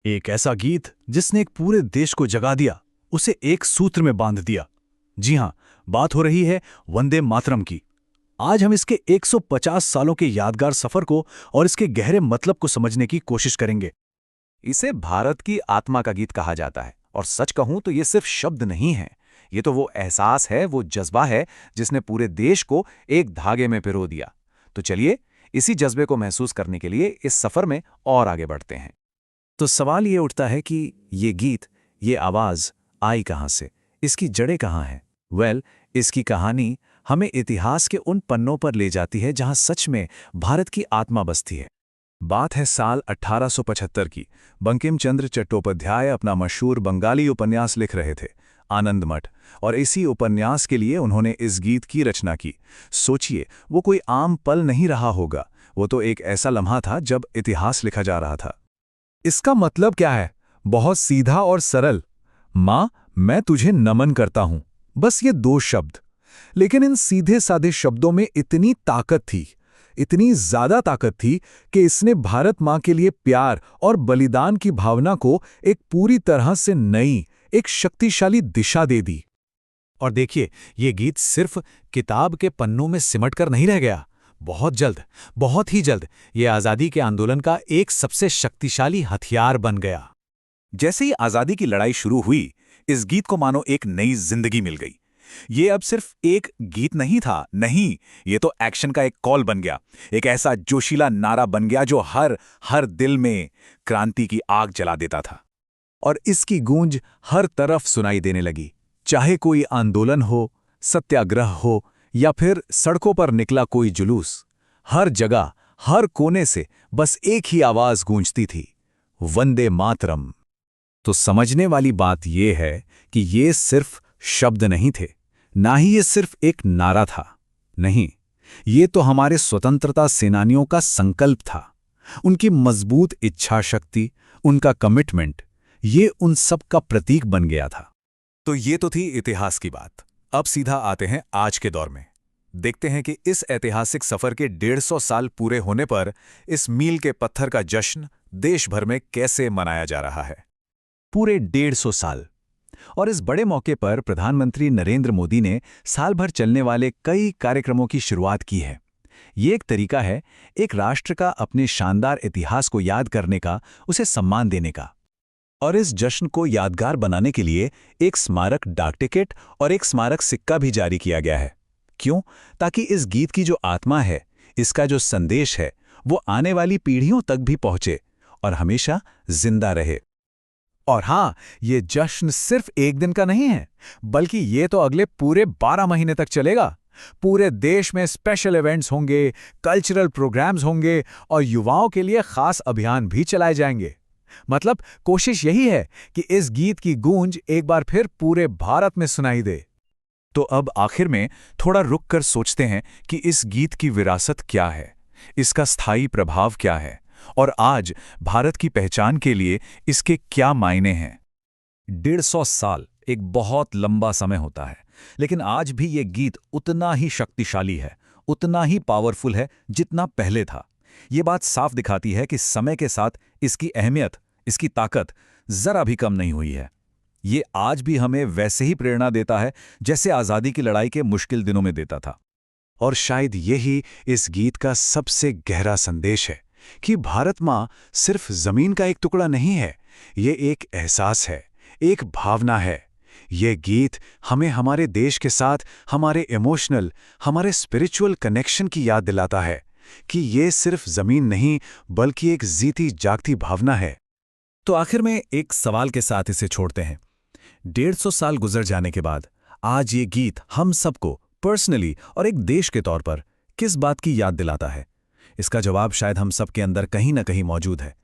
एक ऐसा गीत जिसने एक पूरे देश को जगा दिया, उसे एक सूत्र में बांध दिया। जी हां, बात हो रही है वंदे मातरम की। आज हम इसके 150 सालों के यादगार सफर को और इसके गहरे मतलब को समझने की कोशिश करेंगे। इसे भारत की आत्मा का गीत कहा जाता है और सच कहूं तो ये सिर्फ शब्द नहीं है। ये तो वो एहसास है, वो जज्बा है जिसने पूरे देश को एक धागे में पिरो दिया। तो चलिए इसी जज्बे को महसूस करने के लिए इस सफर में और आगे बढ़ते हैं। तो सवाल ये उठता है कि ये गीत, ये आवाज आई कहां से, इसकी जड़ें कहां हैं? इसकी कहानी हमें इतिहास के उन पन्नों पर ले जाती है जहां सच में भारत की आत्मा बसती है। बात है साल 1875 की। बंकिम चंद्र चट्टोपाध्याय अपना मशहूर बंगाली उपन्यास लिख रहे थे, आनंद मठ, और इसी उपन्यास के लिए उन्होंने इस गीत की रचना की। सोचिए, वो कोई आम पल नहीं रहा होगा, वो तो एक ऐसा लम्हा था जब इतिहास लिखा जा रहा था। इसका मतलब क्या है? बहुत सीधा और सरल, माँ मैं तुझे नमन करता हूं। बस ये दो शब्द, लेकिन इन सीधे साधे शब्दों में इतनी ताकत थी, इतनी ज्यादा ताकत थी कि इसने भारत माँ के लिए प्यार और बलिदान की भावना को एक पूरी तरह से नई, एक शक्तिशाली दिशा दे दी। और देखिए, ये गीत सिर्फ किताब के पन्नों में सिमट कर नहीं रह गया। बहुत जल्द, बहुत ही जल्द ये आज़ादी के आंदोलन का एक सबसे शक्तिशाली हथियार बन गया। जैसे ही आजादी की लड़ाई शुरू हुई, इस गीत को मानो एक नई जिंदगी मिल गई। ये अब सिर्फ एक गीत नहीं था, नहीं, ये तो एक्शन का एक कॉल बन गया। एक ऐसा जोशीला नारा बन गया जो हर हर दिल में क्रांति की आग जला देता था। और इसकी गूंज हर तरफ सुनाई देने लगी, चाहे कोई आंदोलन हो, सत्याग्रह हो, या फिर सड़कों पर निकला कोई जुलूस। हर जगह, हर कोने से बस एक ही आवाज गूंजती थी, वंदे मातरम। तो समझने वाली बात यह है कि ये सिर्फ शब्द नहीं थे, ना ही ये सिर्फ एक नारा था। नहीं, ये तो हमारे स्वतंत्रता सेनानियों का संकल्प था, उनकी मजबूत इच्छा शक्ति, उनका कमिटमेंट, ये उन सब का प्रतीक बन गया था। तो ये तो थी इतिहास की बात। अब सीधा आते हैं आज के दौर में। देखते हैं कि इस ऐतिहासिक सफर के 150 साल पूरे होने पर इस मील के पत्थर का जश्न देश भर में कैसे मनाया जा रहा है। पूरे 150 साल। और इस बड़े मौके पर प्रधानमंत्री नरेंद्र मोदी ने साल भर चलने वाले कई कार्यक्रमों की शुरुआत की है। ये एक तरीका है एक राष्ट्र का अपने शानदार इतिहास को याद करने का, उसे सम्मान देने का। और इस जश्न को यादगार बनाने के लिए एक स्मारक डाक टिकट और एक स्मारक सिक्का भी जारी किया गया है। क्यों? ताकि इस गीत की जो आत्मा है, इसका जो संदेश है, वो आने वाली पीढ़ियों तक भी पहुंचे और हमेशा जिंदा रहे। और हाँ, ये जश्न सिर्फ एक दिन का नहीं है, बल्कि ये तो अगले पूरे 12 महीने तक चलेगा। पूरे देश में स्पेशल इवेंट्स होंगे, कल्चरल प्रोग्राम्स होंगे और युवाओं के लिए खास अभियान भी चलाए जाएंगे। मतलब कोशिश यही है कि इस गीत की गूंज एक बार फिर पूरे भारत में सुनाई दे। तो अब आखिर में थोड़ा रुक कर सोचते हैं कि इस गीत की विरासत क्या है, इसका स्थायी प्रभाव क्या है, और आज भारत की पहचान के लिए इसके क्या मायने हैं। 150 साल एक बहुत लंबा समय होता है, लेकिन आज भी ये गीत उतना ही शक्तिशाली है, उतना ही पावरफुल है जितना पहले था। ये बात साफ दिखाती है कि समय के साथ इसकी अहमियत, इसकी ताकत जरा भी कम नहीं हुई है। ये आज भी हमें वैसे ही प्रेरणा देता है जैसे आज़ादी की लड़ाई के मुश्किल दिनों में देता था। और शायद यही इस गीत का सबसे गहरा संदेश है कि भारत माँ सिर्फ जमीन का एक टुकड़ा नहीं है, ये एक एहसास है, एक भावना है। ये गीत हमें हमारे देश के साथ हमारे इमोशनल, हमारे स्पिरिचुअल कनेक्शन की याद दिलाता है कि ये सिर्फ जमीन नहीं बल्कि एक जीती जागती भावना है। तो आखिर में एक सवाल के साथ इसे छोड़ते हैं। 150 साल गुजर जाने के बाद आज ये गीत हम सबको पर्सनली और एक देश के तौर पर किस बात की याद दिलाता है? इसका जवाब शायद हम सबके अंदर कहीं ना कहीं मौजूद है।